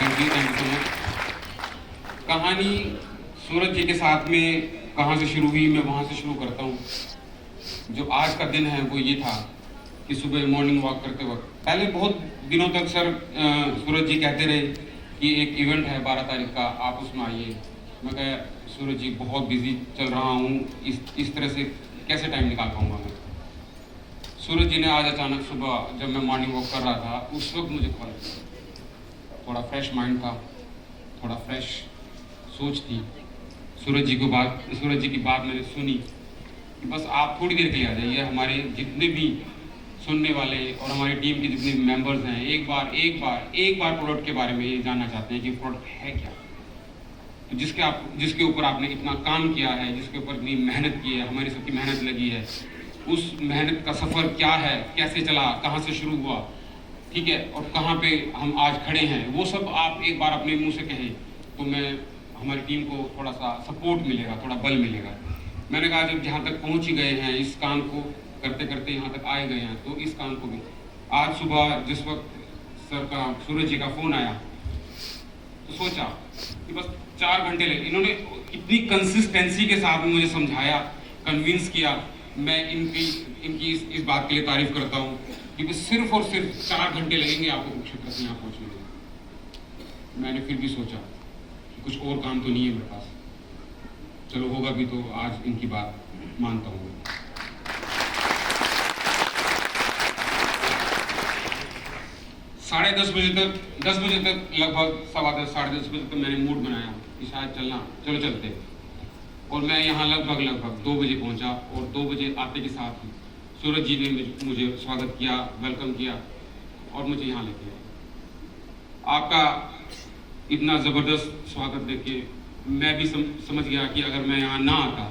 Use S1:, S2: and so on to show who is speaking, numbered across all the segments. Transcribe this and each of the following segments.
S1: Thank you so much. कहानी सूरज जी के साथ में कहाँ से शुरू हुई, मैं वहाँ से शुरू करता हूँ। जो आज का दिन है वो ये था कि सुबह मॉर्निंग वॉक करते वक्त, पहले बहुत दिनों तक सर सूरज जी कहते रहे कि एक इवेंट है 12 तारीख का, आप उसमें आइए। मैं कहा सूरज जी बहुत बिजी चल रहा हूँ, इस तरह से कैसे टाइम निकाल पाऊँगा मैं। सूरज जी ने आज अचानक सुबह जब मैं मॉर्निंग वॉक कर रहा था उस वक्त मुझे कॉल किया। थोड़ा फ्रेश माइंड था, थोड़ा फ्रेश सोच थी। सूरज जी की बात मैंने सुनी कि बस आप थोड़ी देर के लिए आ जाइए, हमारे जितने भी सुनने वाले और हमारी टीम के जितने भी मेंबर्स हैं एक बार प्रोडक्ट के बारे में ये जानना चाहते हैं कि प्रोडक्ट है क्या। तो जिसके ऊपर आपने इतना काम किया है, जिसके ऊपर इतनी मेहनत की है, हमारी सबकी मेहनत लगी है, उस मेहनत का सफ़र क्या है, कैसे चला, कहाँ से शुरू हुआ, ठीक है, और कहाँ पे हम आज खड़े हैं, वो सब आप एक बार अपने मुंह से कहें तो मैं हमारी टीम को थोड़ा सा सपोर्ट मिलेगा, थोड़ा बल मिलेगा। मैंने कहा जब जहाँ तक पहुँच ही गए हैं, इस काम को करते करते यहाँ तक आए गए हैं, तो इस काम को भी आज सुबह जिस वक्त सर का सूरज जी का फ़ोन आया तो सोचा कि बस 4 घंटे लगे। इन्होंने इतनी कंसिस्टेंसी के साथ मुझे समझाया, कन्विंस किया। मैं इनकी इस बात के लिए तारीफ करता हूँ कि सिर्फ और सिर्फ 4 घंटे लगेंगे आपको कुरुक्षेत्र से यहाँ पहुँचने में। मैंने फिर भी सोचा कि कुछ और काम तो नहीं है मेरे पास, चलो होगा भी तो आज इनकी बात मानता हूँ। 10:30 बजे तक, 10 बजे तक लगभग 10:15 साढ़े 10 बजे तक मैंने मूड बनाया कि शायद चलो चलते। और मैं यहाँ लगभग 2 बजे पहुँचा और 2 बजे आते के साथ ही सूरज जी ने मुझे स्वागत किया, वेलकम किया और मुझे यहाँ लेके आए। आपका इतना ज़बरदस्त स्वागत देखे मैं भी समझ गया कि अगर मैं यहाँ ना आता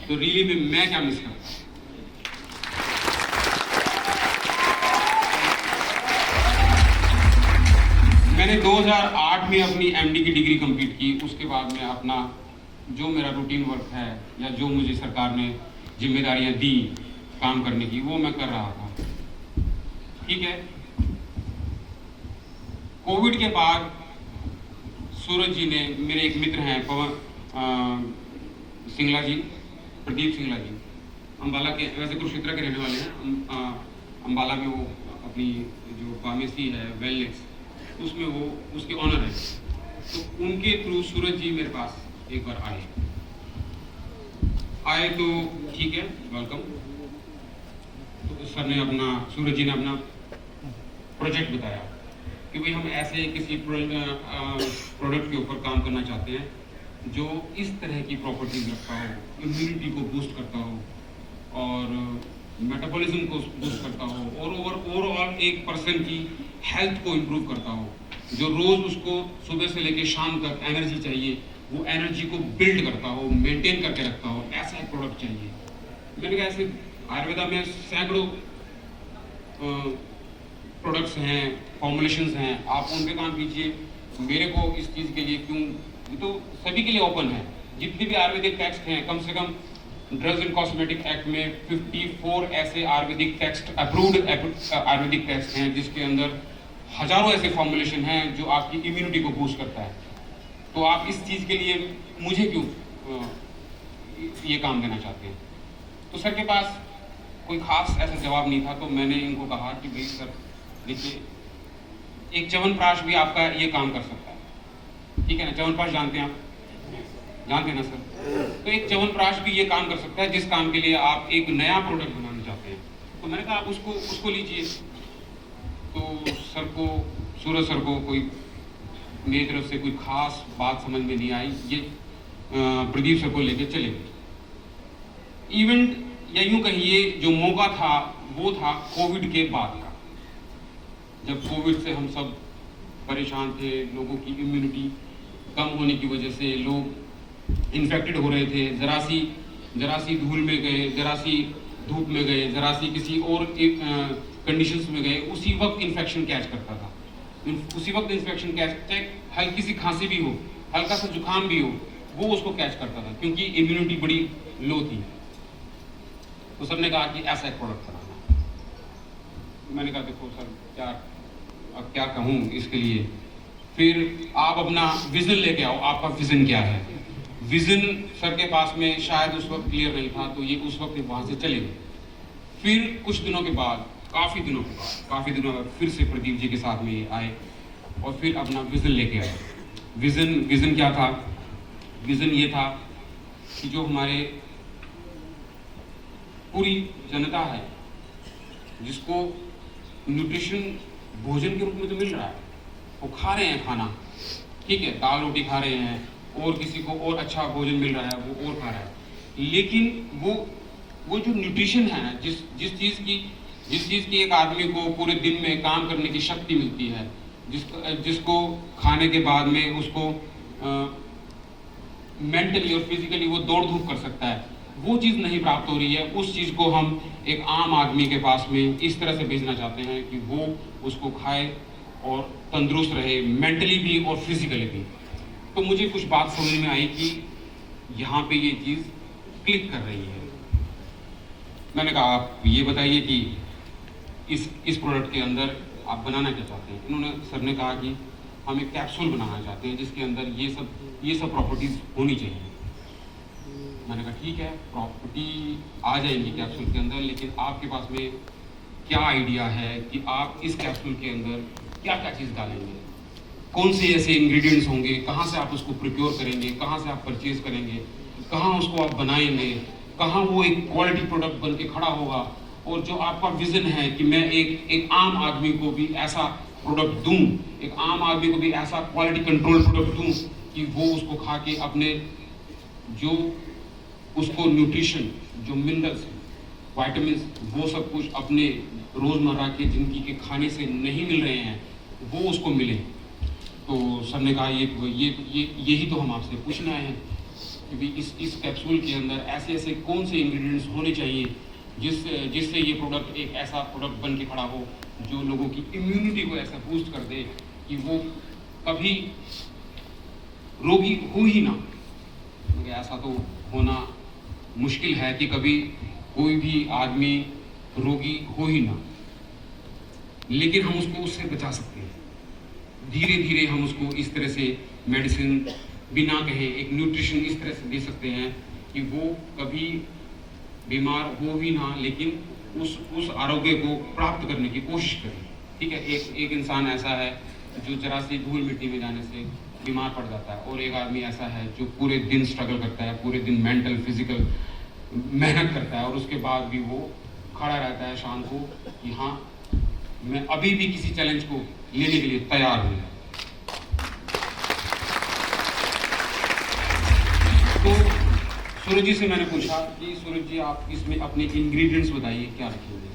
S1: तो रियली में मैं क्या मिस करता। मैंने 2008 में अपनी एमडी की डिग्री कंप्लीट की। उसके बाद में अपना जो मेरा रूटीन वर्क है या जो मुझे सरकार ने जिम्मेदारियां दी काम करने की, वो मैं कर रहा था, ठीक है। कोविड के बाद सूरज जी ने, मेरे एक मित्र हैं पवन सिंगला जी, प्रदीप सिंगला जी, अम्बाला के, वैसे कुरुक्षेत्र के रहने वाले हैं। अम्बाला में वो अपनी जो फार्मेसी है वेलनेस, उसमें वो उसके ऑनर है। तो उनके थ्रू सूरज जी मेरे पास एक बार आए तो ठीक है, वेलकम। तो सर ने सूरज जी ने अपना प्रोजेक्ट बताया कि भाई हम ऐसे किसी प्रोडक्ट के ऊपर काम करना चाहते हैं जो इस तरह की प्रॉपर्टीज रखता हो, इम्यूनिटी को बूस्ट करता हो और मेटाबॉलिज्म को बूस्ट करता हो और ओवरऑल एक पर्सन की हेल्थ को इम्प्रूव करता हो, जो रोज़ उसको सुबह से लेकर शाम तक एनर्जी चाहिए, वो एनर्जी को बिल्ड करता हो, मेंटेन करके रखता हो, ऐसा एक प्रोडक्ट चाहिए। मैंने कहा ऐसे आयुर्वेदा में सैकड़ों प्रोडक्ट्स हैं, फॉर्मुलेशंस हैं, आप उन पे काम कीजिए, मेरे को इस चीज़ के लिए क्यों। ये तो सभी के लिए ओपन है। जितने भी आयुर्वेदिक टेक्स्ट हैं, कम से कम ड्रग्स एंड कॉस्मेटिक एक्ट में 54 ऐसे Ayurvedic text, approved Ayurvedic text हैं जिसके अंदर हजारों ऐसे फॉर्मुलेशन हैं जो आपकी इम्यूनिटी को बूस्ट करता है। तो आप इस चीज़ के लिए मुझे क्यों ये काम देना चाहते हैं। तो सर के पास कोई खास ऐसा जवाब नहीं था। तो मैंने इनको कहा कि भाई सर देखिए, एक च्यवनप्राश भी आपका ये काम कर सकता है, ठीक है ना। च्यवनप्राश जानते हैं आप, जानते हैं ना सर। तो एक च्यवनप्राश भी ये काम कर सकता है जिस काम के लिए आप एक नया प्रोडक्ट बनाना चाहते हैं। तो मैंने कहा आप उसको लीजिए। तो सर को, सूरज सर को कोई मेरी तरफ से कोई खास बात समझ में नहीं आई। ये प्रदीप सर को लेके चले गए। इवेंट या यूं कहिए जो मौका था वो था कोविड के बाद का, जब कोविड से हम सब परेशान थे, लोगों की इम्यूनिटी कम होने की वजह से लोग इन्फेक्टेड हो रहे थे। जरा सी धूल में गए, जरा सी धूप में गए, जरा सी किसी और कंडीशंस में गए, उसी वक्त इन्फेक्शन कैच करता था। उसी वक्त इन्फेक्शन कैच, चाहे हल्की सी खांसी भी हो, हल्का सा जुकाम भी हो, वो उसको कैच करता था क्योंकि इम्यूनिटी बड़ी लो थी। तो सर ने कहा कि ऐसा एक प्रोडक्ट बनाना। मैंने कहा देखो सर, अब क्या कहूँ इसके लिए। फिर आप अपना विजन लेके आओ, आपका विजन क्या है। विजन सर के पास में शायद उस वक्त क्लियर नहीं था, तो ये उस वक्त वहां से चले गए। फिर कुछ दिनों के बाद, काफी दिनों बाद फिर से प्रदीप जी के साथ में ये आए और फिर अपना विजन लेके आए। विजन क्या था? विजन ये था कि जो हमारे पूरी जनता है, जिसको न्यूट्रिशन भोजन के रूप में तो मिल रहा है, वो खा रहे हैं खाना, ठीक है, दाल रोटी खा रहे हैं, और किसी को और अच्छा भोजन मिल रहा है वो और खा रहा है, लेकिन वो जो न्यूट्रिशन है, जिस चीज़ की एक आदमी को पूरे दिन में काम करने की शक्ति मिलती है, जिसको खाने के बाद में उसको मेंटली और फिजिकली वो दौड़ धूप कर सकता है, वो चीज़ नहीं प्राप्त हो रही है। उस चीज़ को हम एक आम आदमी के पास में इस तरह से भेजना चाहते हैं कि वो उसको खाए और तंदुरुस्त रहे, मेंटली भी और फिजिकली भी। तो मुझे कुछ बात समझ में आई कि यहाँ पे ये चीज़ क्लिक कर रही है। मैंने कहा आप ये बताइए कि इस प्रोडक्ट के अंदर आप बनाना क्या चाहते हैं। इन्होंने, सर ने कहा कि हम एक कैप्सूल बनाना चाहते हैं जिसके अंदर ये सब प्रॉपर्टीज होनी चाहिए। मैंने कहा ठीक है, प्रॉपर्टी आ जाएंगी कैप्सूल के अंदर, लेकिन आपके पास में क्या आइडिया है कि आप इस कैप्सूल के अंदर क्या क्या चीज़ डालेंगे, कौन से ऐसे इंग्रेडिएंट्स होंगे, कहाँ से आप उसको प्रिक्योर करेंगे, कहाँ से आप परचेज करेंगे, कहाँ उसको आप बनाएंगे, कहाँ वो एक क्वालिटी प्रोडक्ट बन के खड़ा होगा। और जो आपका विजन है कि मैं एक आम आदमी को भी ऐसा प्रोडक्ट दूं, एक आम आदमी को भी ऐसा क्वालिटी कंट्रोल प्रोडक्ट दूं कि वो उसको खा के अपने जो उसको न्यूट्रिशन, जो मिनरल्स, वाइटामिन, वो सब कुछ अपने रोज़मर्रा के जिंदगी के खाने से नहीं मिल रहे हैं, वो उसको मिले। तो सर ने कहा यही तो हम आपसे पूछना है कि इस कैप्सूल के अंदर ऐसे ऐसे कौन से इंग्रेडिएंट्स होने चाहिए जिससे ये प्रोडक्ट एक ऐसा प्रोडक्ट बन के खड़ा हो जो लोगों की इम्यूनिटी को ऐसा बूस्ट कर दे कि वो कभी रोगी हो ही ना। ऐसा तो होना मुश्किल है कि कभी कोई भी आदमी रोगी हो ही ना, लेकिन हम उसको उससे बचा सकते हैं। धीरे धीरे हम उसको इस तरह से मेडिसिन बिना कहे एक न्यूट्रिशन इस तरह से दे सकते हैं कि वो कभी बीमार हो ही ना, लेकिन उस आरोग्य को प्राप्त करने की कोशिश करें। ठीक है, एक इंसान ऐसा है जो जरा सी धूल मिट्टी में जाने से बीमार पड़ जाता है, और एक आदमी ऐसा है जो पूरे दिन स्ट्रगल करता है, पूरे दिन मेंटल फिजिकल मेहनत करता है, और उसके बाद भी वो खड़ा रहता है शाम को कि हाँ मैं अभी भी किसी चैलेंज को लेने के लिए तैयार हूँ। तो सूरज जी से मैंने पूछा कि सूरज जी आप इसमें अपने इंग्रेडिएंट्स बताइए क्या रखेंगे।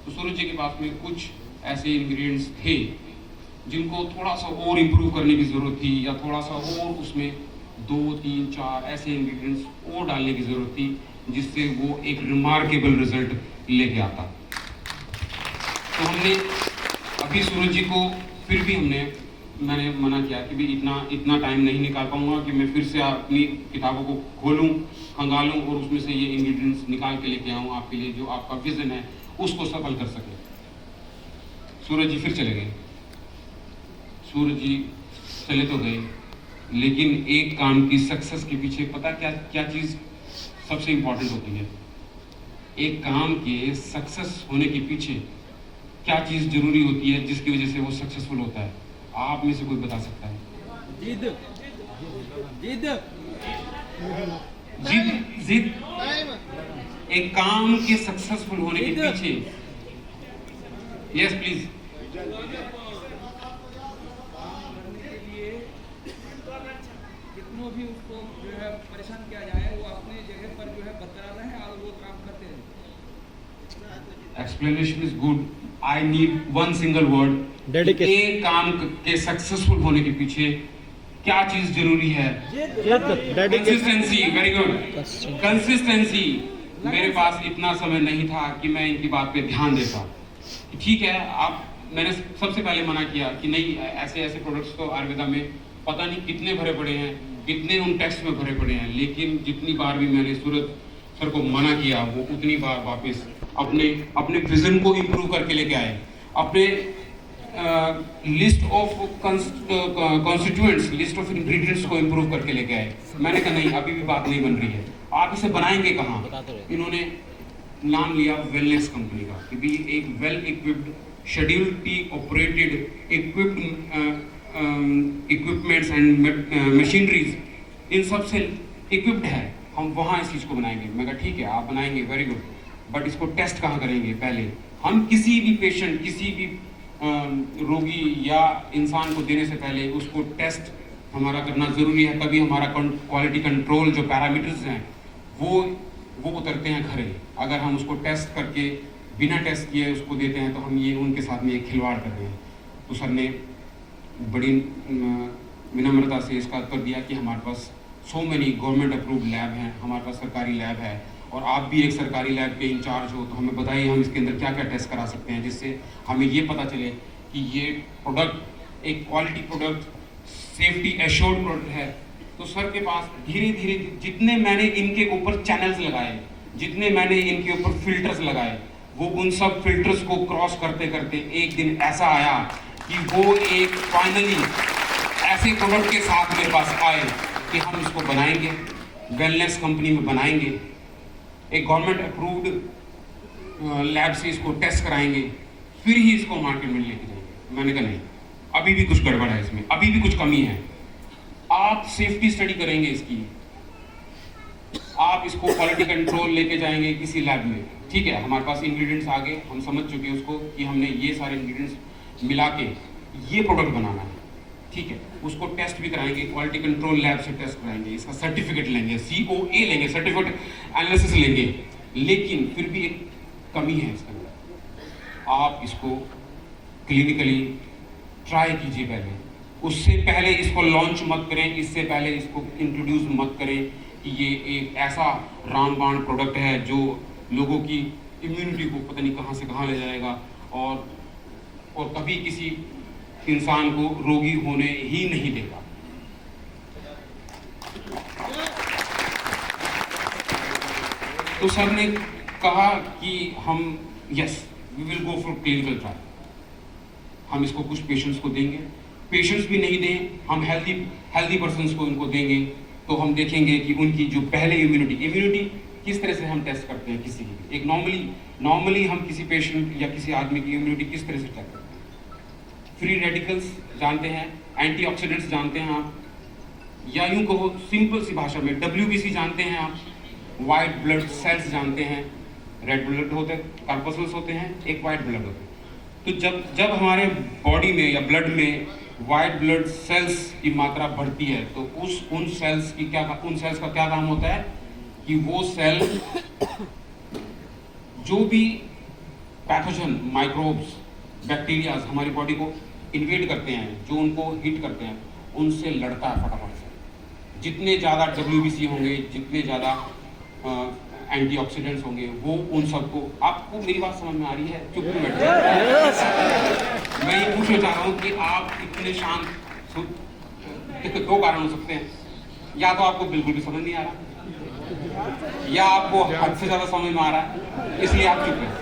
S1: तो सूरज जी के पास में कुछ ऐसे इंग्रेडिएंट्स थे जिनको थोड़ा सा और इम्प्रूव करने की ज़रूरत थी, या थोड़ा सा और उसमें 2, 3, 4 ऐसे इंग्रेडिएंट्स और डालने की ज़रूरत थी जिससे वो एक रिमार्केबल रिजल्ट लेके आता। तो हमने अभी सूरज जी को फिर भी मैंने मना किया कि भाई इतना टाइम नहीं निकाल पाऊंगा कि मैं फिर से अपनी किताबों को खोलूं, खंगालूं और उसमें से ये इंग्रेडिएंट्स निकाल के लेके आऊं आपके लिए, जो आपका विजन है उसको सफल कर सके। सूरज जी फिर चले गए। सूरज जी चले तो गए, लेकिन एक काम की सक्सेस के पीछे पता क्या चीज़ सबसे इंपॉर्टेंट होती है। एक काम के सक्सेस होने के पीछे क्या चीज़ जरूरी होती है जिसकी वजह से वो सक्सेसफुल होता है? आप में से कोई बता सकता है? जिद। एक काम के सक्सेसफुल होने के पीछे, यस प्लीज।
S2: जितनों भी उसको जो है परेशान किया जाए, वो अपने जगह पर जो है बरकरार रहे और वो काम करते रहे।
S1: Explanation is good. I need one single word. एक काम के सक्सेसफुल होने के पीछे क्या चीज जरूरी है? कंसिस्टेंसी। Very good, consistency. मेरे पास इतना समय नहीं था कि मैं इनकी बात पे ध्यान देता। ठीक है, मैंने सबसे पहले मना किया कि नहीं, ऐसे प्रोडक्ट्स तो आयुर्वेदा में पता नहीं कितने भरे पड़े हैं, कितने उन टेक्स्ट में भरे पड़े हैं, लेकिन जितनी बार भी मैंने सूरज सर को मना किया, वो उतनी बार वापस अपने विजन को इम्प्रूव करके लेके आए, अपने list of constituents, list of ingredients को इम्प्रूव करके लेके आए। मैंने कहा नहीं, अभी भी बात नहीं बन रही है, आप इसे बनाएंगे कहाँ? इन्होंने नाम लिया वेलनेस कंपनी का कि भी एक well equipped scheduled T operated equipments and machineries इन सब से इक्विप्ड है, हम वहाँ इस चीज़ को बनाएंगे। मैं कहा ठीक है, आप बनाएंगे, वेरी गुड, बट इसको टेस्ट कहाँ करेंगे? पहले हम किसी भी पेशेंट, किसी भी रोगी या इंसान को देने से पहले उसको टेस्ट हमारा करना ज़रूरी है, तभी हमारा क्वालिटी कंट्रोल जो पैरामीटर्स हैं वो उतरते हैं खरे। अगर हम उसको टेस्ट करके बिना टेस्ट किए उसको देते हैं तो हम ये उनके साथ में एक खिलवाड़ कर रहे हैं। तो सर ने बड़ी विनम्रता से इसका उत्तर दिया कि हमारे पास so many government approved lab हैं, हमारे पास सरकारी लैब है, और आप भी एक सरकारी लैब के इंचार्ज हो, तो हमें बताइए हम इसके अंदर क्या क्या टेस्ट करा सकते हैं जिससे हमें ये पता चले कि ये प्रोडक्ट एक quality product, safety assured product है। तो सर के पास धीरे धीरे जितने मैंने इनके ऊपर चैनल्स लगाए, जितने मैंने इनके ऊपर फिल्टर्स लगाए, वो उन सब फिल्टर्स को क्रॉस करते करते एक दिन ऐसा आया कि वो एक फाइनली ऐसे प्रोडक्ट के साथ मेरे पास आए कि हम इसको बनाएंगे, वेलनेस कंपनी में बनाएंगे, एक गवर्नमेंट अप्रूव्ड लैब से इसको टेस्ट कराएंगे, फिर ही इसको मार्केट में लेके जाएंगे। मैंने कहा नहीं, अभी भी कुछ गड़बड़ है इसमें, अभी भी कुछ कमी है। आप सेफ्टी स्टडी करेंगे इसकी, आप इसको क्वालिटी कंट्रोल लेके जाएंगे किसी लैब में, ठीक है, हमारे पास इंग्रेडिएंट्स आ गए, हम समझ चुके हैं उसको कि हमने ये सारे इंग्रेडिएंट्स मिला के ये प्रोडक्ट बनाना है, ठीक है, उसको टेस्ट भी कराएंगे, क्वालिटी कंट्रोल लैब से टेस्ट कराएंगे, इसका सर्टिफिकेट लेंगे, COA लेंगे, सर्टिफिकेट एनालिसिस लेंगे, लेकिन फिर भी एक कमी है इसके अंदर। आप इसको क्लिनिकली ट्राई कीजिए पहले, उससे पहले इसको लॉन्च मत करें, इससे पहले इसको इंट्रोड्यूस मत करें कि ये एक ऐसा रामबाण प्रोडक्ट है जो लोगों की इम्यूनिटी को पता नहीं कहाँ से कहाँ ले जाएगा और कभी किसी इंसान को रोगी होने ही नहीं देगा। तो सर ने कहा कि हम yes we will go for clinical trial, हम इसको कुछ पेशेंट्स को देंगे, पेशेंट्स भी नहीं दें, हम हेल्दी पर्सन्स को इनको देंगे, तो हम देखेंगे कि उनकी जो पहले इम्यूनिटी किस तरह से हम टेस्ट करते हैं किसी की, एक नॉर्मली हम किसी पेशेंट या किसी आदमी की इम्यूनिटी किस तरह से टेस्ट करते हैं। फ्री रेडिकल्स जानते हैं, एंटीऑक्सीडेंट्स जानते हैं आप, या यूं कहो सिंपल सी भाषा में WBC जानते हैं आप, वाइट ब्लड सेल्स जानते हैं, रेड ब्लड होते हैं, कॉर्पस्कल्स होते हैं, एक वाइट ब्लड होते हैं। तो जब हमारे बॉडी में या ब्लड में वाइट ब्लड सेल्स की मात्रा बढ़ती है तो उन सेल्स का क्या काम होता है कि वो सेल जो भी पैथोजन, माइक्रोब्स, बैक्टीरियाज हमारी बॉडी को इन्वेड करते हैं, जो उनको हिट करते हैं, उनसे लड़ता है फटाफट से। जितने ज़्यादा WBC होंगे, जितने ज़्यादा एंटीऑक्सीडेंट्स होंगे, वो उन सबको, आपको मेरी बात समझ में आ रही है? चुप क्यों बैठ जाए? मैं ये पूछना चाह रहा हूँ कि आप इतने शांत, दो कारण हो सकते हैं, या तो आपको बिल्कुल भी समझ नहीं आ रहा, या आपको हद से ज़्यादा समझ में आ रहा है, इसलिए आप चुप हैं।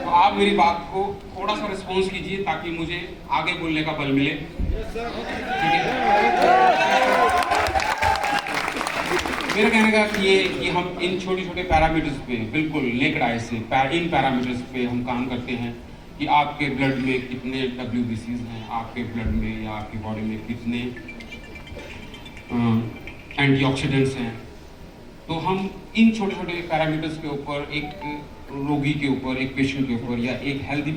S1: तो आप मेरी बात को थोड़ा सा रिस्पॉन्स कीजिए ताकि मुझे आगे बोलने का बल मिले, ठीक है? मेरा कहने का कि हम इन छोटे छोटे पैरामीटर्स पे बिल्कुल नेकेड आई से इन पैरामीटर्स पे हम काम करते हैं कि आपके ब्लड में कितने WBCs हैं, आपके ब्लड में या आपकी बॉडी में कितने एंटीऑक्सीडेंट्स हैं। तो हम इन छोटे छोटे पैरामीटर्स के ऊपर एक रोगी के ऊपर, एक पेशेंट के ऊपर या एक हेल्दी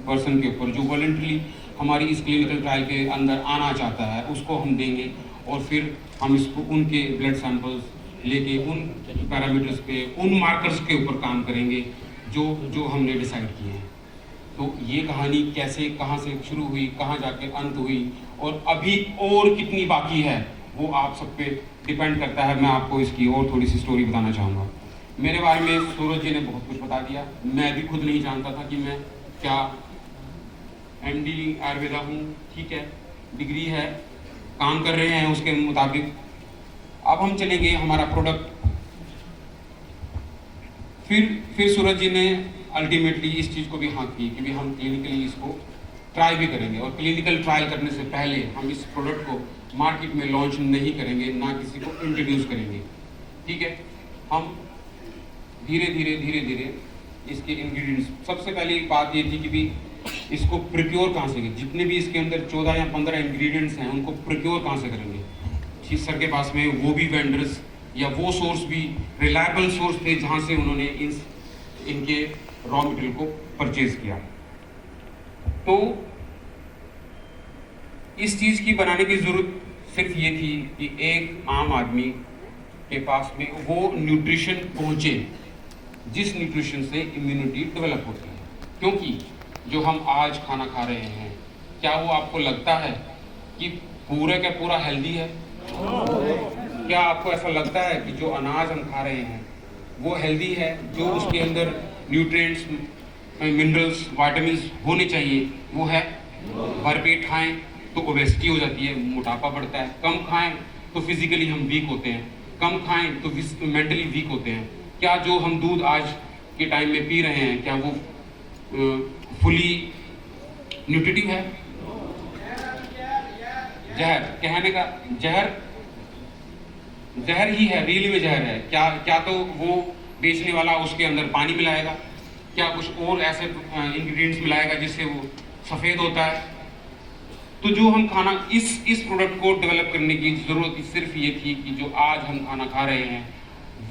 S1: पर्सन के ऊपर जो वॉलंटरी हमारी इस क्लिनिकल ट्रायल के अंदर आना चाहता है, उसको हम देंगे और फिर हम इसको उनके ब्लड सैंपल्स लेके उन पैरामीटर्स पे, उन मार्कर्स के ऊपर काम करेंगे जो हमने डिसाइड किए हैं। तो ये कहानी कैसे, कहाँ से शुरू हुई, कहाँ जाके अंत हुई और अभी और कितनी बाकी है, वो आप सब पे डिपेंड करता है। मैं आपको इसकी और थोड़ी सी स्टोरी बताना चाहूँगा। मेरे बारे में सूरज जी ने बहुत कुछ बता दिया, मैं भी खुद नहीं जानता था कि मैं क्या MD आयुर्वेदा हूँ, ठीक है, डिग्री है, काम कर रहे हैं उसके मुताबिक। अब हम चलेंगे हमारा प्रोडक्ट। फिर सूरज जी ने अल्टीमेटली इस चीज़ को भी हाँ की कि भी हम क्लिनिकली इसको ट्राई भी करेंगे, और क्लिनिकल ट्रायल करने से पहले हम इस प्रोडक्ट को मार्केट में लॉन्च नहीं करेंगे, ना किसी को इंट्रोड्यूस करेंगे। ठीक है, हम धीरे धीरे इसके इंग्रेडिएंट्स, सबसे पहली बात ये थी कि भी इसको प्रोक्योर कहाँ से, जितने भी इसके अंदर 14 या 15 इंग्रेडिएंट्स हैं उनको प्रोक्योर कहाँ से करेंगे। ठीक सर के पास में वो भी वेंडर्स या वो सोर्स भी रिलायबल सोर्स थे जहाँ से उन्होंने इनके रॉ मटेरियल को परचेज किया। तो इस चीज़ की बनाने की ज़रूरत सिर्फ ये थी कि एक आम आदमी के पास में वो न्यूट्रिशन पहुँचे जिस न्यूट्रिशन से इम्यूनिटी डेवलप होती है। क्योंकि जो हम आज खाना खा रहे हैं, क्या वो आपको लगता है कि पूरे का पूरा हेल्दी है? क्या आपको ऐसा लगता है कि जो अनाज हम खा रहे हैं वो हेल्दी है? जो उसके अंदर न्यूट्रिएंट्स, मिनरल्स, विटामिन्स होने चाहिए वो है? भरपेट खाएं तो ओबेसिटी हो जाती है, मोटापा बढ़ता है। कम खाएं तो फिजिकली हम वीक होते हैं, कम खाएं तो मेंटली वीक होते हैं। क्या जो हम दूध आज के टाइम में पी रहे हैं, क्या वो फुली न्यूट्रिटिव है? जहर, कहने का जहर ही है, रियली में जहर है। क्या तो वो बेचने वाला उसके अंदर पानी मिलाएगा, क्या कुछ और ऐसे इंग्रेडिएंट्स मिलाएगा जिससे वो सफ़ेद होता है। तो जो हम खाना, इस प्रोडक्ट को डेवलप करने की ज़रूरत सिर्फ ये थी कि जो आज हम खाना खा रहे हैं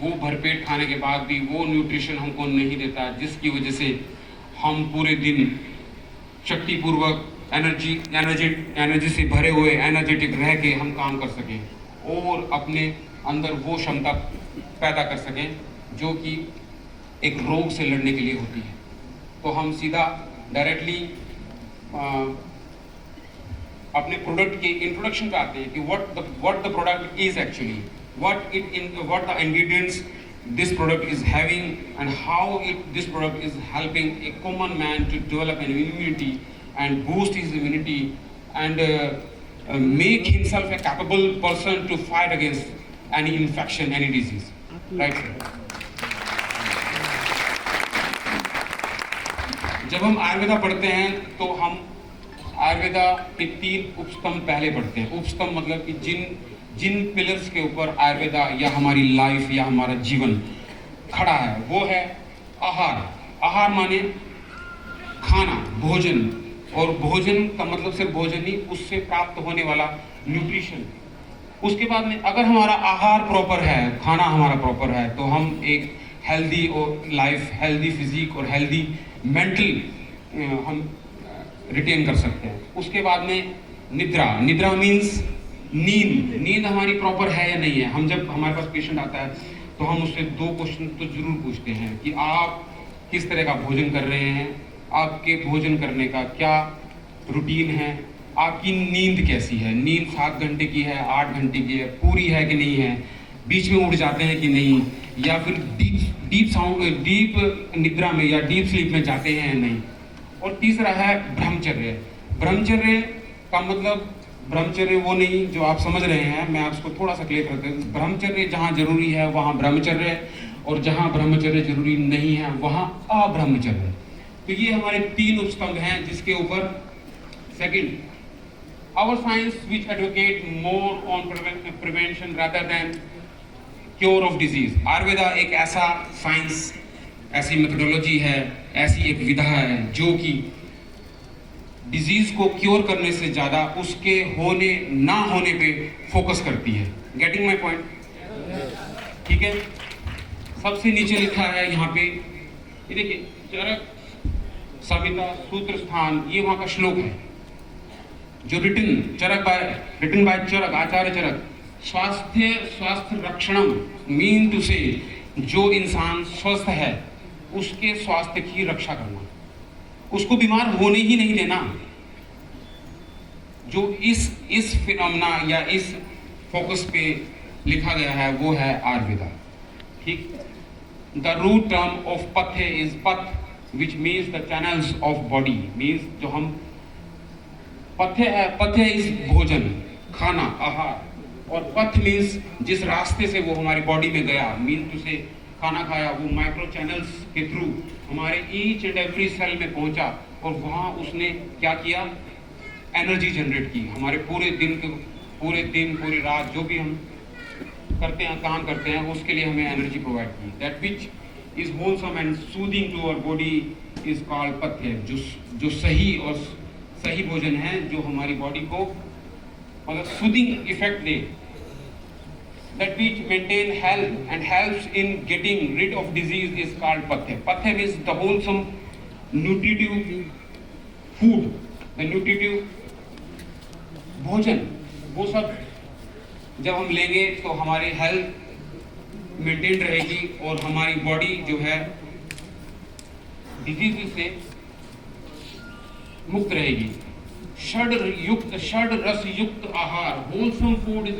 S1: वो भरपेट खाने के बाद भी वो न्यूट्रिशन हमको नहीं देता, जिसकी वजह से हम पूरे दिन शक्तिपूर्वक एनर्जी से भरे हुए एनर्जेटिक रह के हम काम कर सकें और अपने अंदर वो क्षमता पैदा कर सकें जो कि एक रोग से लड़ने के लिए होती है। तो हम सीधा डायरेक्टली अपने प्रोडक्ट के इंट्रोडक्शन पे आते हैं कि what the product is actually, what the ingredients this product is having and how this product is helping a common man to develop an immunity and boost his immunity and make himself a capable person to fight against any infection, any disease. Right, sir? जब हम आयुर्वेदा पढ़ते हैं तो हम आयुर्वेदा के 3 उपस्तंभ पहले पढ़ते हैं। उपस्तंभ मतलब कि जिन पिलर्स के ऊपर आयुर्वेदा या हमारी लाइफ या हमारा जीवन खड़ा है, वो है आहार। आहार माने खाना, भोजन, और भोजन का मतलब सिर्फ भोजन नहीं, उससे प्राप्त होने वाला न्यूट्रिशन। उसके बाद में अगर हमारा आहार प्रॉपर है, खाना हमारा प्रॉपर है, तो हम एक हेल्दी और लाइफ, हेल्दी फिजिक और हेल्दी मेंटल हम रिटेन कर सकते हैं। उसके बाद में निद्रा मीन्स नींद हमारी प्रॉपर है या नहीं है। हम जब हमारे पास पेशेंट आता है तो हम उससे 2 क्वेश्चन तो जरूर पूछते हैं कि आप किस तरह का भोजन कर रहे हैं, आपके भोजन करने का क्या रूटीन है, आपकी नींद कैसी है, नींद 7 घंटे की है, 8 घंटे की है, पूरी है कि नहीं है, बीच में उठ जाते हैं कि नहीं, या फिर डीप निद्रा में या डीप स्लीप में जाते हैं या नहीं। और तीसरा है ब्रह्मचर्य। ब्रह्मचर्य का मतलब ब्रह्मचर्य वो नहीं जो आप समझ रहे हैं, मैं आपको थोड़ा सा क्लियर करता हूँ। ब्रह्मचर्य जहाँ जरूरी है वहाँ ब्रह्मचर्य है, और जहाँ ब्रह्मचर्य जरूरी नहीं है वहाँ अब्रह्मचर्य। तो ये हमारे 3 उपस्तंभ हैं जिसके ऊपर second, our science which advocate more on prevention rather than cure of disease. Ayurveda एक ऐसा साइंस, ऐसी मेथोडोलॉजी है, ऐसी एक विधा है जो कि डिजीज को क्योर करने से ज्यादा उसके होने ना होने पे फोकस करती है। Getting my point? ठीक है। सबसे नीचे लिखा है यहाँ पे, ये देखिए, चरक संहिता सूत्र स्थान, ये वहाँ का श्लोक है जो रिटन बाय चरक, आचार्य चरक। स्वास्थ्य रक्षणम मीन टू से जो इंसान स्वस्थ है उसके स्वास्थ्य की रक्षा करना, उसको बीमार होने ही नहीं देना। जो इस फिनोमेना या इस फोकस पे लिखा गया है वो है आयुर्वेदा। ठीक। द रूट टर्म ऑफ पथ्य इज पथ which means the channels of body, means जो हम पथ्य इज भोजन, खाना, आहार, और पथ मीन्स जिस रास्ते से वो हमारी बॉडी में गया, मीन्स टू से खाना खाया वो माइक्रो चैनल्स के थ्रू हमारे ईच एंड एवरी सेल में पहुंचा और वहाँ उसने क्या किया, एनर्जी जनरेट की। हमारे पूरी पूरी रात जो भी हम करते हैं, काम करते हैं, उसके लिए हमें एनर्जी प्रोवाइड की। That which is wholesome and soothing to our body is called pathya. जो सही और सही भोजन है जो हमारी बॉडी को मतलब soothing effect they, that which maintain health and helps in getting rid of disease is called pathya. Pathya means the wholesome nutritive food, the nutritive भोजन। वो सब जब हम लेंगे तो हमारी हेल्थ मेंटेन रहेगी और हमारी बॉडी जो है डिजीज से मुक्त रहेगी। षड रस युक्त आहार, होलसम फूड इज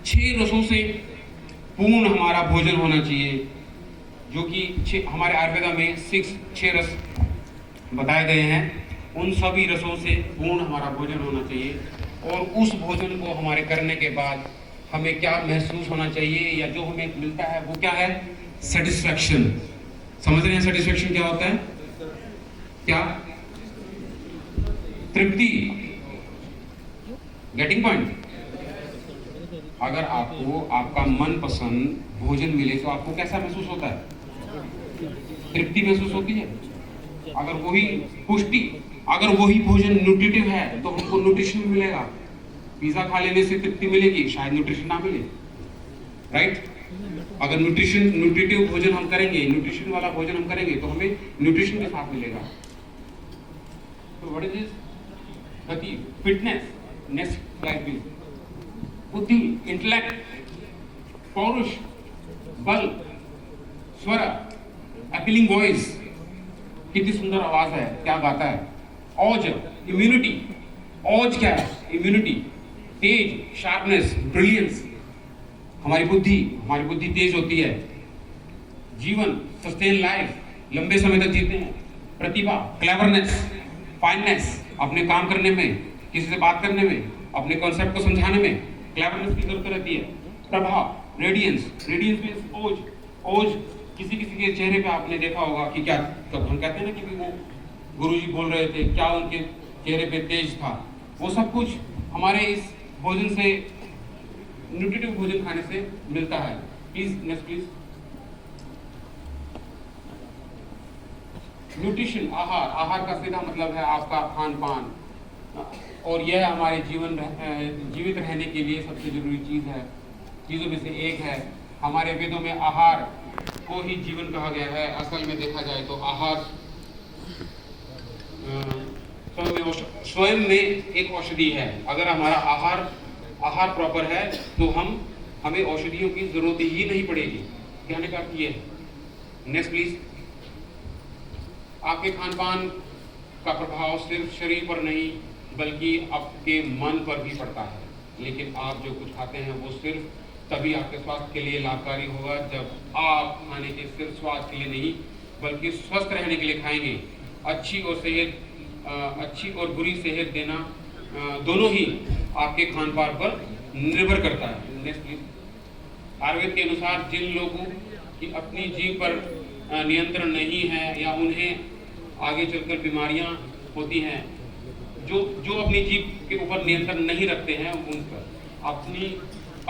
S1: 6 रसों से पूर्ण हमारा भोजन होना चाहिए, जो कि हमारे आयुर्वेदा में 6 रस बताए गए हैं। उन सभी रसों से पूर्ण हमारा भोजन होना चाहिए और उस भोजन को हमारे करने के बाद हमें क्या महसूस होना चाहिए या जो हमें मिलता है वो क्या है, सेटिस्फैक्शन। समझ रहे हैं सेटिस्फैक्शन क्या होता है? क्या? तृप्ति। Getting point? अगर आपको आपका मनपसंद भोजन मिले तो आपको कैसा महसूस होता है? तृप्ति महसूस होती है। अगर वही पुष्टि, अगर वही भोजन न्यूट्रिटिव है तो हमको न्यूट्रिशन मिलेगा। पिज्जा खा लेने से तृप्ति मिलेगी, शायद न्यूट्रिशन ना मिले, राइट? अगर न्यूट्रिटिव भोजन हम करेंगे, न्यूट्रिशन वाला भोजन हम करेंगे तो हमें न्यूट्रिशन के साथ मिलेगा। तो व्हाट इज दिस? गति, फिटनेस, नेक्स्ट लाइफ दिस, बुद्धि, इंटेलेक्ट, पौरुष, बल, स्वर, अपीलिंग वॉइस, कितनी सुंदर आवाज है, क्या गाता है। औज, इम्यूनिटी। औज क्या है? इम्यूनिटी। तेज, शार्पनेस, ब्रिलियंस, हमारी बुद्धि तेज होती है। जीवन, सस्टेन लाइफ, लंबे समय तक जीते हैं। प्रतिभा, क्लेवरनेस, फाइननेस, अपने काम करने में, किसी से बात करने में, अपने कॉन्सेप्ट को समझाने में क्लेवरनेस की जरूरत रहती है। प्रभाव, रेडियंस मींस ओज। ओज किसी के चेहरे पे आपने देखा होगा कि क्या, तब हम कहते हैं ना कि वो गुरुजी बोल रहे थे, क्या उनके चेहरे पे तेज था। वो सब कुछ हमारे इस भोजन से, न्यूट्रिटिव भोजन खाने से मिलता है। Please next please. न्यूट्रिशन, आहार का सीधा मतलब है आपका खान पान, और यह हमारे जीवित रहने के लिए सबसे जरूरी चीज़ों में से एक है। हमारे वेदों में आहार को ही जीवन कहा गया है। असल में देखा जाए तो आहार स्वयं में एक औषधि है। अगर हमारा आहार प्रॉपर है तो हमें औषधियों की जरूरत ही नहीं पड़ेगी। कहने का अर्थ ये है। Next please. आपके खान पान का प्रभाव सिर्फ शरीर पर नहीं बल्कि आपके मन पर भी पड़ता है। लेकिन आप जो कुछ खाते हैं वो सिर्फ तभी आपके स्वास्थ्य के लिए लाभकारी होगा जब आप खाने के सिर्फ स्वाद के लिए नहीं बल्कि स्वस्थ रहने के लिए खाएंगे। अच्छी और बुरी सेहत देना दोनों ही आपके खान पान पर निर्भर करता है। Next please. आयुर्वेद के अनुसार जिन लोगों की अपनी जीभ पर नियंत्रण नहीं है या उन्हें आगे चलकर बीमारियां होती हैं, जो अपनी जीभ के ऊपर नियंत्रण नहीं रखते हैं, उन पर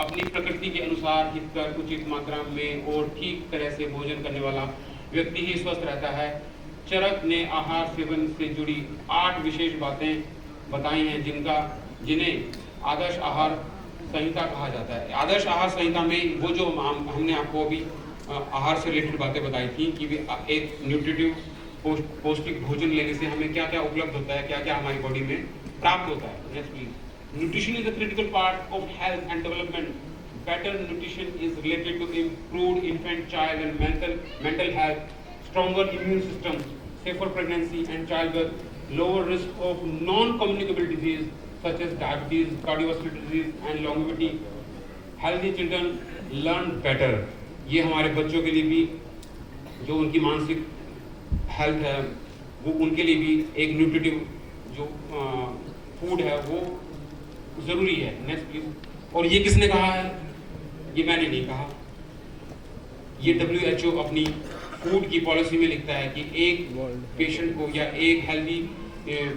S1: अपनी प्रकृति के अनुसार हितकर उचित मात्रा में और ठीक तरह से भोजन करने वाला व्यक्ति ही स्वस्थ रहता है। चरक ने आहार सेवन से जुड़ी 8 विशेष बातें बताई हैं जिन्हें आदर्श आहार संहिता कहा जाता है। आदर्श आहार संहिता में वो जो हमने आपको अभी आहार से रिलेटेड बातें बताई थी कि एक न्यूट्रिटिव पौष्टिक भोजन लेने से हमें क्या क्या उपलब्ध होता है, क्या क्या हमारी बॉडी में प्राप्त होता है। Next please. Nutrition is a critical part of health and development. Better nutrition is related to improved infant, child and mental health, stronger immune system, safer pregnancy and childbirth, lower risk of non-communicable disease such as diabetes, cardiovascular disease and longevity. Healthy children learn better. ये हमारे बच्चों के लिए भी जो उनकी मानसिक health है वो उनके लिए भी एक न्यूट्रिटिव जो फूड है वो जरूरी है। Next please. और ये किसने कहा है? ये मैंने नहीं कहा, ये WHO अपनी फूड की पॉलिसी में लिखता है कि एक पेशेंट को या एक हेल्दी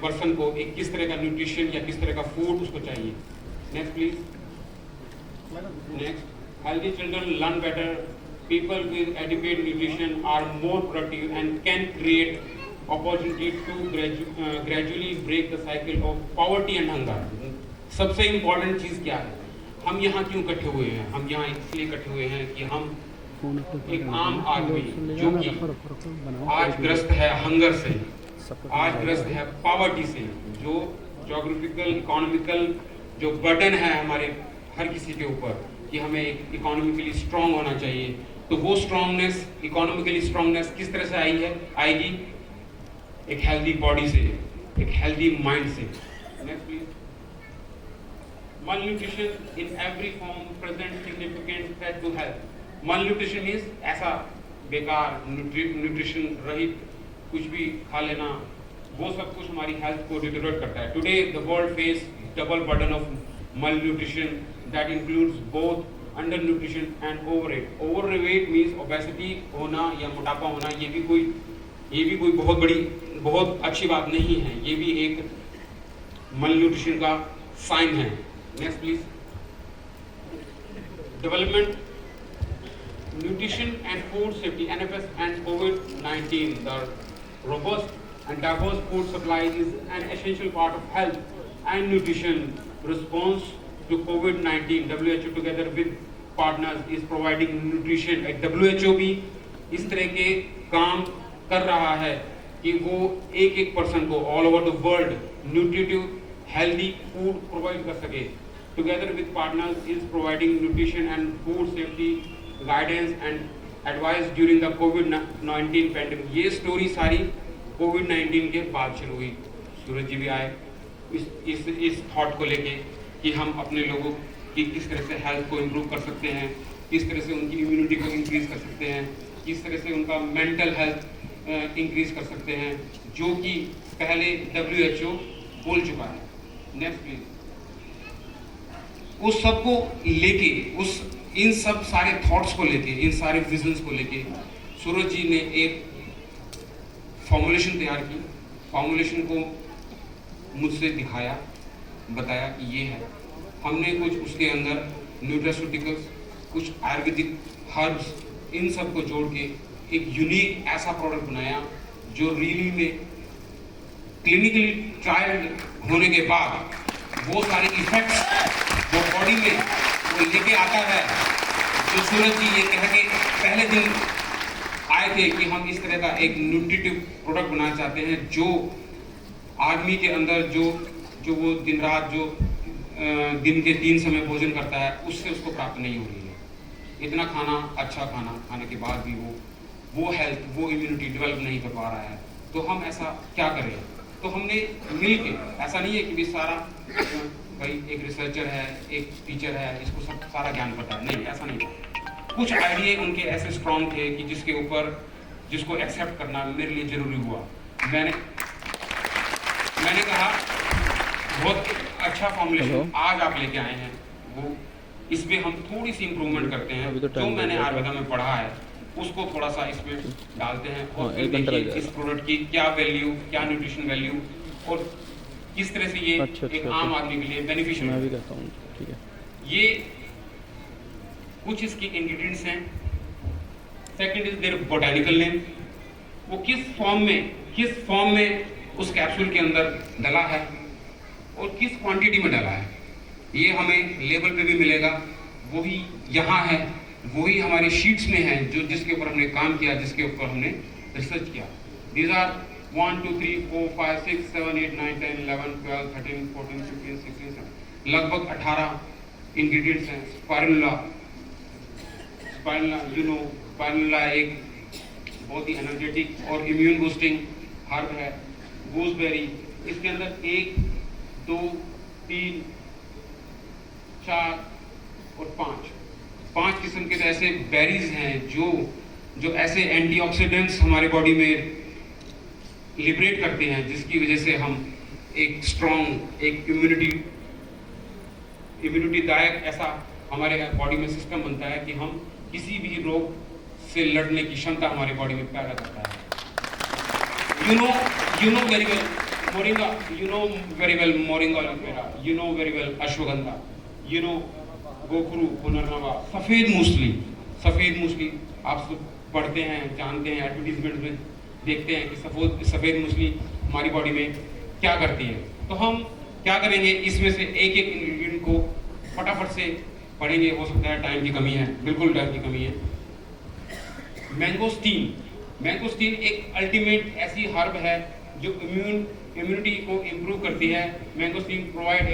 S1: पर्सन को एक किस तरह का न्यूट्रिशन या किस तरह का फूड उसको चाहिए। Next please. Next, healthy children learn better. People with adequate nutrition are more productive and can create opportunity to gradually break the cycle of poverty and hunger. सबसे इम्पोर्टेंट चीज़ क्या है? हम यहाँ क्यों इकट्ठे हुए हैं? हम यहाँ इसलिए इकट्ठे हुए हैं कि हम एक आम आदमी जो कि आज ग्रस्त है हंगर से, आज ग्रस्त है पॉवर्टी से, जो जोग्राफिकल इकोनॉमिकल जो बर्डन है हमारे हर किसी के ऊपर कि हमें एक इकोनॉमिकली स्ट्रांग होना चाहिए, तो वो स्ट्रांगनेस, इकोनॉमिकली स्ट्रांगनेस किस तरह से आएगी? एक हेल्दी बॉडी से, एक हेल्दी माइंड से। Next please. Malnutrition in every form presents significant threat to health. Malnutrition is ऐसा बेकार न्यूट्रिशन रहित कुछ भी खा लेना, वो सब कुछ हमारी हेल्थ को डिटेरियोरेट करता है। Today the world face double burden of malnutrition that includes both undernutrition and overweight. Overweight means obesity होना या मोटापा होना, ये भी कोई बहुत अच्छी बात नहीं है, ये भी एक malnutrition का साइन है। Next please. Development, nutrition and food safety, NFS and COVID-19. The robust and diverse food supply is an essential part of health and nutrition response to COVID-19. WHO together with partners is providing nutrition. WHO भी इस तरह के काम कर रहा है कि वो एक पर्सन को all over the world nutritive healthy food provide कर सके। Together with partners is providing nutrition and food safety guidance and advice during the COVID-19 pandemic. ये स्टोरी सारी COVID-19 के बाद शुरू हुई। सूरज जी भी आए इस थॉट को लेके कि हम अपने लोगों की किस तरह से हेल्थ को इम्प्रूव कर सकते हैं, किस तरह से उनकी इम्यूनिटी को इंक्रीज कर सकते हैं, किस तरह से उनका मेंटल हेल्थ इंक्रीज कर सकते हैं, जो कि पहले WHO बोल चुका है। Next please. उस सब को लेके, इन सब सारे थॉट्स को लेके, इन सारे विजन्स को लेके सूरज जी ने एक फॉर्मुलेशन तैयार की। फॉर्मुलेशन को मुझसे दिखाया, बताया कि ये है। हमने कुछ उसके अंदर न्यूट्रास्यूटिकल्स, कुछ आयुर्वेदिक हर्ब्स, इन सब को जोड़ के एक यूनिक ऐसा प्रोडक्ट बनाया जो रियली में क्लिनिकली ट्रायल होने के बाद वो सारे इफेक्ट्स वो बॉडी में वो लेके आता है। जो सूरज जी ये कह के पहले दिन आए थे कि हम इस तरह का एक न्यूट्रिटिव प्रोडक्ट बनाना चाहते हैं जो आदमी के अंदर जो वो दिन रात जो दिन के 3 समय भोजन करता है उससे उसको प्राप्त नहीं हो रही है। इतना खाना, अच्छा खाना खाने के बाद भी वो हेल्थ, वो इम्यूनिटी डेवलप नहीं कर पा रहा है। तो हम ऐसा क्या करें? तो हमने मिल के, ऐसा नहीं है कि भी सारा भाई एक रिसर्चर है, एक टीचर है, इसको सब सारा ज्ञान पता है, नहीं, ऐसा नहीं। कुछ आइडिया उनके ऐसे स्ट्रॉन्ग थे कि जिसको एक्सेप्ट करना मेरे लिए जरूरी हुआ। मैंने कहा बहुत अच्छा फॉर्मुलेशन आज आप लेके आए हैं, वो इसमें हम थोड़ी सी इम्प्रूवमेंट करते हैं। जो मैंने आयुर्वेदा में पढ़ा है उसको थोड़ा सा इसमें डालते हैं और फिर देखिए इस प्रोडक्ट की क्या वैल्यू, क्या न्यूट्रिशन वैल्यू और किस तरह से ये एक आम आदमी के लिए बेनिफिशियल है। मैं भी कहता हूँ, ठीक है। ये कुछ इसके इंग्रेडिएंट्स हैं। Second is there botanical name, वो किस फॉर्म में उस कैप्सूल के अंदर डला है और किस क्वांटिटी में डला है, ये हमें लेबल पे भी मिलेगा। वही यहाँ है, वही हमारे शीट्स में है जिसके ऊपर हमने काम किया, जिसके ऊपर हमने रिसर्च किया। दीज आर 1 2 3 4 5 6 7 8 9 10 11 12 13 14 15 16 17 लगभग 18 इंग्रेडिएंट्स हैं। स्पाइरुलिना एक बहुत ही एनर्जेटिक और इम्यून बूस्टिंग हर्ब है। गूसबेरी, इसके अंदर 1 2 3 4 और 5 किस्म के ऐसे बेरीज हैं जो ऐसे एंटीऑक्सीडेंट्स हमारे बॉडी में लिबरेट करते हैं, जिसकी वजह से हम एक स्ट्रॉन्ग, एक इम्यूनिटी दायक ऐसा हमारे बॉडी में सिस्टम बनता है कि हम किसी भी रोग से लड़ने की क्षमता हमारी बॉडी में पैदा करता है। You know very well moringa, you know very well moringa aloe vera, you know very well ashwagandha, you know गोखरू, पुनर्नवा, सफेद मूसली आप सब पढ़ते हैं, जानते हैं, एडवर्टीजमेंट में देखते हैं कि सफेद मूसली हमारी बॉडी में क्या करती है। तो हम क्या करेंगे, इसमें से एक एक इंग्रेडिएंट को फटाफट से पढ़ेंगे। हो सकता है टाइम की कमी है, बिल्कुल टाइम की कमी है। मैंगोस्टीन एक अल्टीमेट ऐसी हर्ब है जो इम्यूनिटी को इम्प्रूव करती है। Mangosteen provide a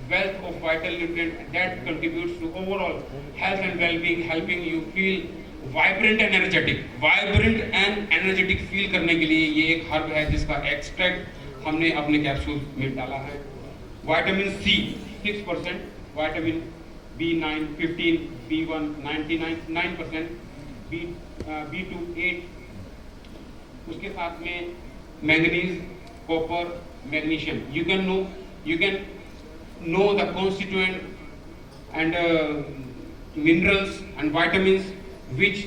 S1: wealth of vital nutrient that contributes to overall health and well-being, helping you feel vibrant and energetic feel करने के लिए ये एक हर्ब है जिसका एक्सट्रैक्ट हमने अपने कैप्सूल में डाला है। Vitamin C 6%, vitamin B9 15, B1 99%, B2 8, उसके साथ में manganese, copper, magnesium. You can know the constituent and minerals and vitamins which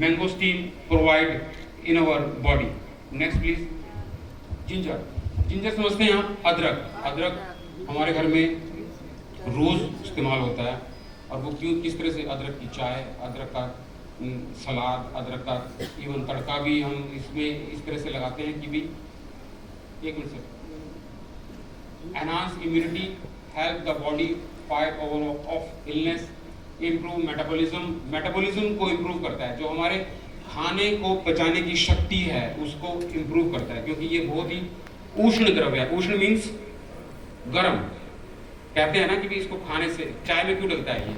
S1: mangosteen provide in our body. Next please. Ginger समझते हैं आप। अदरक हमारे घर में रोज इस्तेमाल होता है, और वो किस तरह से अदरक की चाय, अदरक का सलाद, अदरक का इवन तड़का भी हम इसमें इस तरह से लगाते हैं कि भी एक मिनट से enhance immunity, help the body fight of illness, improve metabolism को improve करता है। जो हमारे खाने को पचाने की शक्ति है उसको improve करता है, क्योंकि ये बहुत ही उष्ण द्रव्य है। उष्ण मीन्स गर्म। कहते हैं ना कि भी इसको खाने से, चाय में क्यों डलता है ये,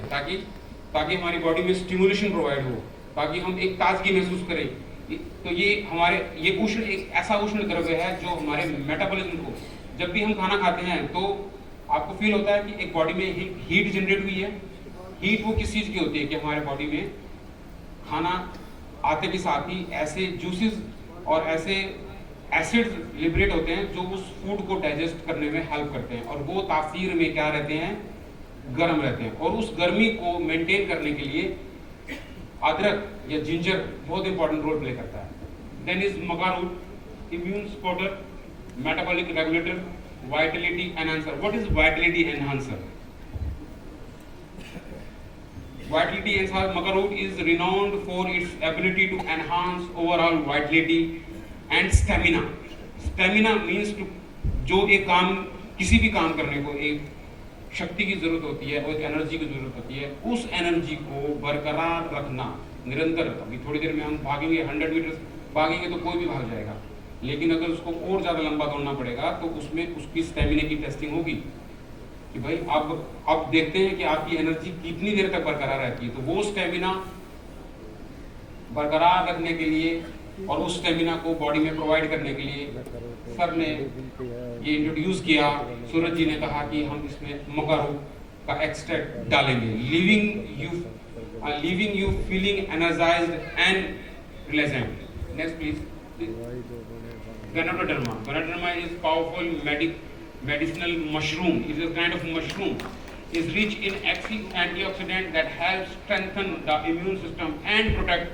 S1: ताकि हमारी बॉडी में स्टिमुलेशन प्रोवाइड हो, ताकि हम एक ताजगी महसूस करें। तो ये उष्ण एक ऐसा उष्ण द्रव्य है जो हमारे मेटाबॉलिज्म को, जब भी हम खाना खाते हैं तो आपको फील होता है कि एक बॉडी में हीट जनरेट हुई है। हीट वो किस चीज़ की होती है कि हमारे बॉडी में खाना आते के साथ ही ऐसे जूसेस और ऐसे एसिड्स लिबरेट होते हैं जो उस फूड को डाइजेस्ट करने में हेल्प करते हैं, और वो तासीर में क्या रहते हैं, गर्म रहते हैं। और उस गर्मी को मेंटेन करने के लिए अदरक या जिंजर बहुत इंपॉर्टेंट रोल प्ले करता है। Then is maca root, immune supporter, metabolic regulator, vitality enhancer. What is vitality enhancer? Vitality enhancer, maca root is renowned for its ability to enhance overall vitality and stamina. Stamina means to जो एक काम, किसी भी काम करने को एक शक्ति की जरूरत होती है और एक एनर्जी की जरूरत होती है, उस एनर्जी को बरकरार रखना निरंतर। अभी थोड़ी देर में हम भागेंगे, 100 मीटर भागेंगे तो कोई भी भाग जाएगा, लेकिन अगर उसको और ज़्यादा लंबा दौड़ना पड़ेगा तो उसमें उसकी स्टेमिना की टेस्टिंग होगी कि भाई आप देखते हैं कि आपकी एनर्जी कितनी देर तक बरकरार रहती है। तो वो स्टेमिना बरकरार रखने के लिए और उस स्टेमिना को बॉडी में प्रोवाइड करने के लिए सर ने ये इंट्रोड्यूस किया। सूरज जी ने कहा कि हम इसमें मगा रूट का एक्सट्रैक्ट डालेंगे, leaving you feeling energised and pleasant. Next please. Ganoderma is powerful medicinal mushroom. It is a kind of mushroom. Is rich in antioxidant that helps strengthen the immune system and protect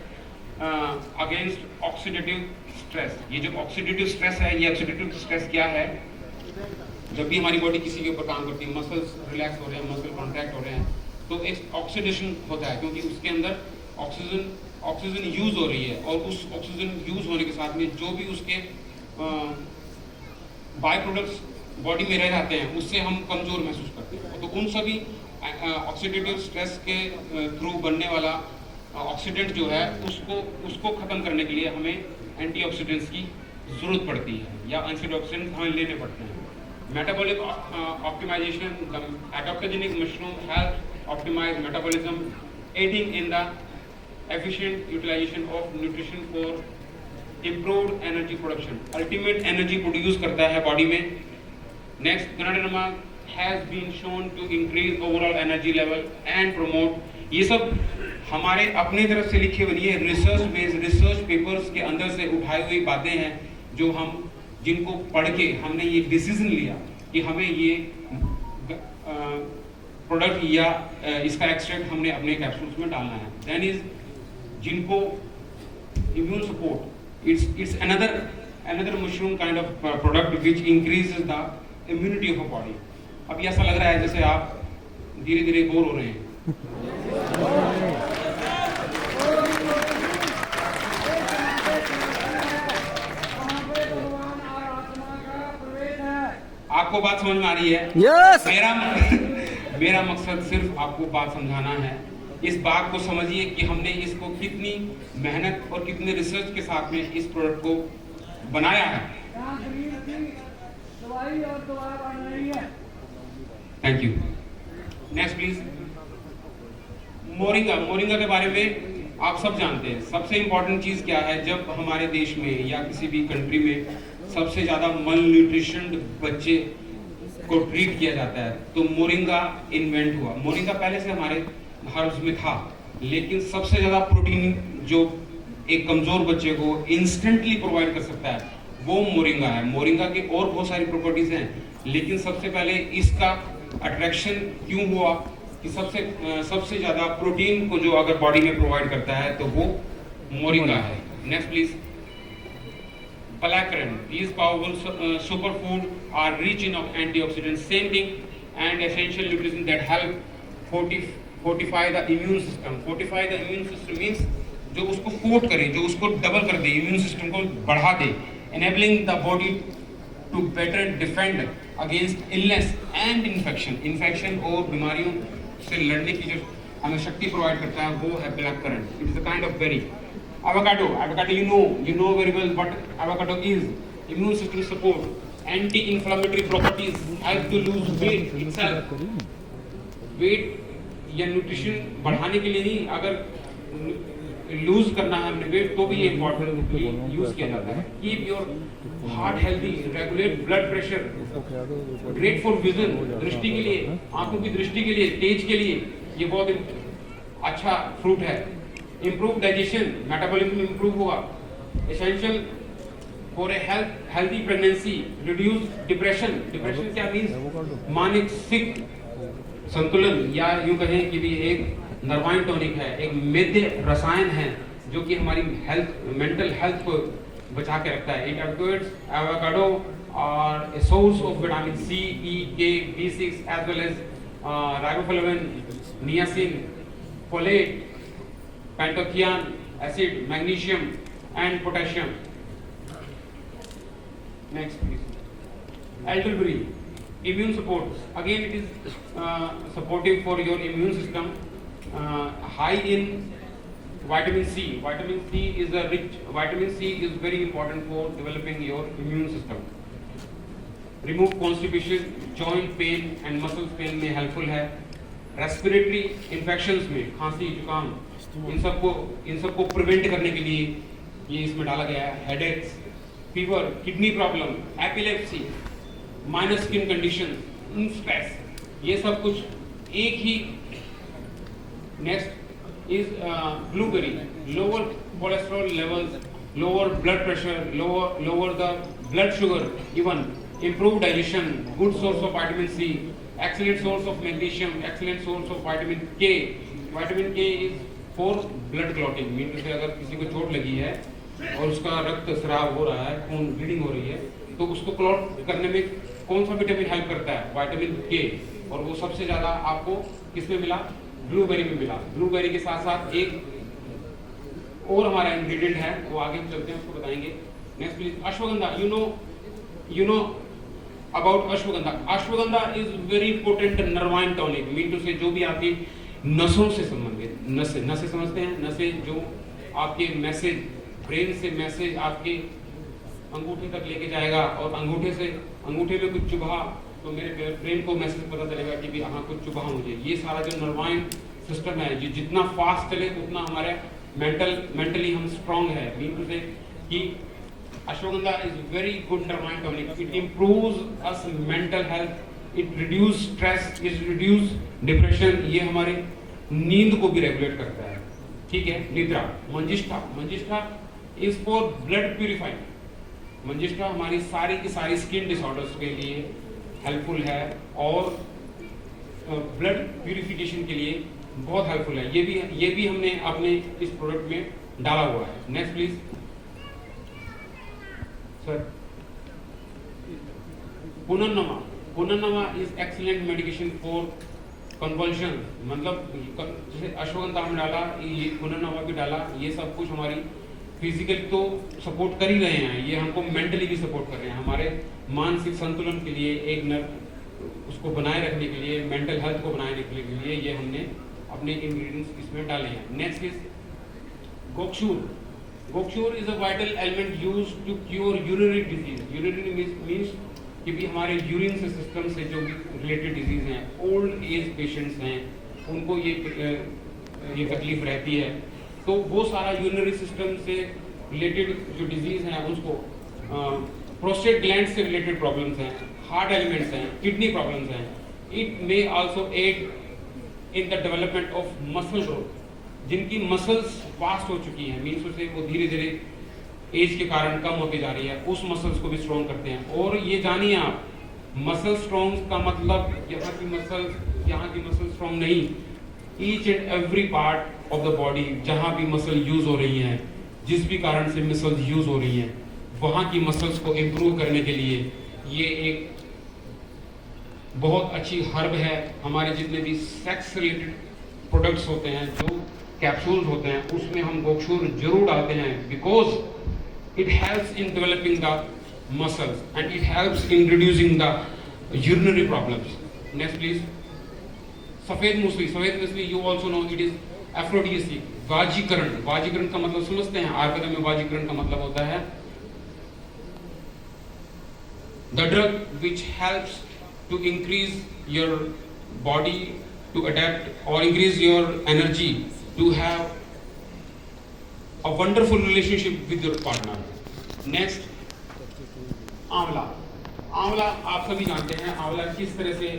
S1: against oxidative stress. ये जो oxidative stress है, ये oxidative stress क्या है? जब भी हमारी body किसी के ऊपर काम करती है, मसल्स रिलैक्स हो रहे हैं, मसल कॉन्ट्रैक्ट हो रहे हैं, तो एक ऑक्सीडेशन होता है, क्योंकि उसके अंदर ऑक्सीजन यूज हो रही है, और उस ऑक्सीजन यूज होने के साथ में जो भी उसके बाय प्रोडक्ट्स बॉडी में रह जाते हैं उससे हम कमजोर महसूस करते हैं। तो उन सभी ऑक्सीडेटिव स्ट्रेस के थ्रू बनने वाला ऑक्सीडेंट जो है उसको खत्म करने के लिए हमें एंटीऑक्सीडेंट्स की जरूरत पड़ती है, या एंटीऑक्सीडेंट्स हमें लेने पड़ते हैं। Metabolic optimization, the adaptogenic mushroom help optimize metabolism, adding in the efficient utilization of nutrition for improved energy production. Ultimate energy produce करता है बॉडी में। Next, Ganoderma has been shown to increase overall energy level and promote, ये सब हमारे अपने तरफ से लिखे हुए ये रिसर्च बेस्ड रिसर्च पेपर्स के अंदर से उठाई हुई बातें हैं जो जिनको पढ़ के हमने ये डिसीजन लिया कि हमें ये प्रोडक्ट या इसका एक्सट्रैक्ट हमने अपने कैप्सूल्स में डालना है। देन इज जिनको immune support. It's another mushroom kind of product which increases the immunity of a body. अभी ऐसा लग रहा है जैसे आप धीरे धीरे बोर हो रहे हैं. आपको बात समझ में आ रही है?
S3: यस।
S1: मेरा मकसद सिर्फ आपको बात समझाना है. इस बात को समझिए कि हमने इसको कितनी मेहनत और कितने रिसर्च के साथ में इस प्रोडक्ट को बनाया है. Thank you. Next please. Moringa के बारे में आप सब जानते हैं. सबसे इंपॉर्टेंट चीज क्या है? जब हमारे देश में या किसी भी कंट्री में सबसे ज्यादा मल न्यूट्रिशन बच्चे को ट्रीट किया जाता है तो मोरिंगा इन्वेंट हुआ. मोरिंगा पहले से हमारे हर्ब्स में था, लेकिन सबसे ज्यादा प्रोटीन जो एक कमजोर बच्चे को इंस्टेंटली प्रोवाइड कर सकता है वो मोरिंगा है. मोरिंगा के और बहुत सारी प्रॉपर्टीज हैं, लेकिन सबसे पहले इसका अट्रैक्शन क्यों हुआ कि सबसे ज्यादा प्रोटीन को जो अगर बॉडी में प्रोवाइड करता है तो वो मोरिंगा है. Next please. Blackcurrant. These powerful superfood are rich in antioxidants, same thing, and essential nutrients that help fortify the immune system. Fortify the immune system means जो उसको कोट करे, जो उसको डबल कर दे, इम्यून सिस्टम को बढ़ा दे, enabling the body to better defend against illness and infection. Infection और बीमारियों से लड़ने की जो हमें शक्ति प्रोवाइड करता है वो है black currant. It is a kind of berry. Avocado, you know very well what avocado is. Immune system support, anti-inflammatory properties, help to lose weight itself. Weight या न्यूट्रिशन बढ़ाने के लिए नहीं, अगर लूज करना है हमने वेट तो भी ये इम्पोर्टेंट यूज किया जाता है. Keep your heart healthy, regulate blood pressure, great for vision, दृष्टि के लिए, आंखों की दृष्टि के लिए, तेज के लिए ये बहुत अच्छा फ्रूट है. Improve digestion, metabolism improve होगा. Essential for a healthy pregnancy, reduce depression. Depression क्या means? मानसिक संतुलन, या यूं कहें कि भी एक नर्वाइन टॉनिक है, एक मेद्य रसायन है जो कि हमारी मेंटल हेल्थ को बचा के रखता है. It advocates avocado are a source of vitamin C, E, K, B6 as well as riboflavin, niacin, folate, pantothenic acid, magnesium and potassium. Next please. Elderberry, immune support. Again it is supportive for your immune system. High in vitamin C. Vitamin C is very important for developing your immune system. Remove constipation, joint pain and muscle pain में helpful है. Respiratory infections में खांसी जुकाम इन सबको prevent करने के लिए ये इसमें डाला गया है. Headaches, fever, kidney problem, epilepsy, minor skin condition, stress, ये सब कुछ एक ही. Next is blueberry. Lower cholesterol levels, lower blood pressure, lower the blood sugar, even improve digestion, good source of vitamin C, excellent source of magnesium, excellent source of vitamin K. Vitamin K is for blood clotting. Mean से अगर किसी को चोट लगी है और उसका रक्त स्राव हो रहा है, खून ब्लीडिंग हो रही है, तो उसको क्लॉट करने में कौन सा विटामिन हेल्प करता है? Vitamin K. और वो सबसे ज्यादा आपको किसमें मिला? ब्लूबेरी में मिला. ब्लूबेरी के साथ साथ एक और हमारा इंग्रेडिएंट है, वो आगे हम चलते हैं उसको बताएंगे. Next please. Ashwagandha. you know about ashwagandha. Ashwagandha is very potent nervine tonic. Mean to say जो भी आपकी नसों से संबंधित, नसें समझते हैं, नसें जो आपके मैसेज, ब्रेन से मैसेज आपके अंगूठे तक लेके जाएगा और अंगूठे में कुछ चुभा तो मेरे ब्रेन को मैसेज पता चलेगा कि भी हाँ कुछ चुभा मुझे. ये सारा जो नर्वाइन सिस्टम है जितना फास्ट चले उतना हमारे मेंटली हम स्ट्रांग है. मीन टू से कि Ashwagandha is very good nirvine tonic. It improves us mental health. It reduce stress. It reduce depression. ये हमारे नींद को भी रेगुलेट करता है. ठीक है. निद्रा. Manjistha is for blood purifying. Manjistha हमारी सारी की सारी स्किन डिसऑर्डर्स के लिए हेल्पफुल है और ब्लड प्यूरिफिकेशन के लिए बहुत हेल्पफुल है. ये भी हमने अपने इस प्रोडक्ट में डाला हुआ है। Next please sir. Punarnava, punarnava is excellent medication for compulsion, मतलब जैसे अश्वगंधा में डाला, ये पुनर्नवा भी डाला, ये सब कुछ हमारी फिजिकल तो सपोर्ट कर ही रहे हैं, ये हमको मेंटली भी सपोर्ट कर रहे हैं, हमारे मानसिक संतुलन के लिए, एक नर्व उसको बनाए रखने के लिए, मेंटल हेल्थ को बनाए रखने के लिए ये हमने अपने इंग्रेडिएंट्स इसमें डाले हैं। Next is gokshur. Gokshur is a vital element used to cure urinary disease. Urinary means कि भी हमारे यूरिन से सिस्टम से जो भी रिलेटेड डिजीज हैं, ओल्ड एज पेशेंट्स हैं, उनको ये तकलीफ रहती है, तो वो सारा यूरिनरी सिस्टम से रिलेटेड जो डिजीज हैं उसको, प्रोस्टेट ग्लैंड से रिलेटेड प्रॉब्लम्स हैं, हार्ट एलिमेंट्स हैं, किडनी प्रॉब्लम्स हैं, it may also add in the development of muscle growth. जिनकी मसल्स फास्ट हो चुकी हैं, मीन्स उसे वो धीरे धीरे एज के कारण कम होती जा रही है, उस मसल्स को भी स्ट्रॉन्ग करते हैं। और ये जानिए आप, मसल स्ट्रॉन्ग का मतलब यहाँ की मसल स्ट्रॉन्ग नहीं, each and every part of the body जहाँ भी मसल यूज हो रही हैं, जिस भी कारण से मसल्स यूज हो रही हैं, वहाँ की मसल्स को इम्प्रूव करने के लिए ये एक बहुत अच्छी हर्ब है। हमारे जितने भी सेक्स रिलेटेड प्रोडक्ट्स होते हैं, जो कैप्सूल्स होते हैं, उसमें हम गोक्षूर जरूर डालते हैं, because it helps in developing the muscles and it helps in reducing the urinary problems. Next please. Safed musli. Safed musli you also know it is aphrodisiac, वाजीकरण। वाजीकरण का मतलब समझते हैं? आयुर्वेद में वाजीकरण का मतलब होता है the drug which helps to increase your body to adapt or increase your energy to have a wonderful relationship with your partner. Next, आंवला। आंवला आप सभी जानते हैं आंवला किस तरह से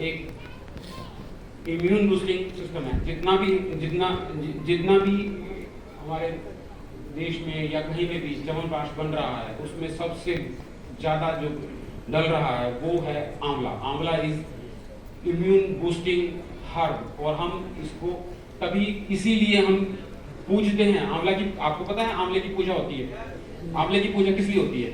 S1: एक इम्यून बूस्टिंग सिस्टम है। जितना भी हमारे देश में या कहीं पे भी च्यवनप्राश बन रहा है, उसमें सबसे ज्यादा जो डल रहा है वो है आंवला। आंवला इज इम्यून बूस्टिंग हर्ब, और हम इसको तभी इसीलिए हम पूजते हैं। आंवला की, आपको पता है आंवले की पूजा होती है? आंवले की पूजा किस लिए होती है?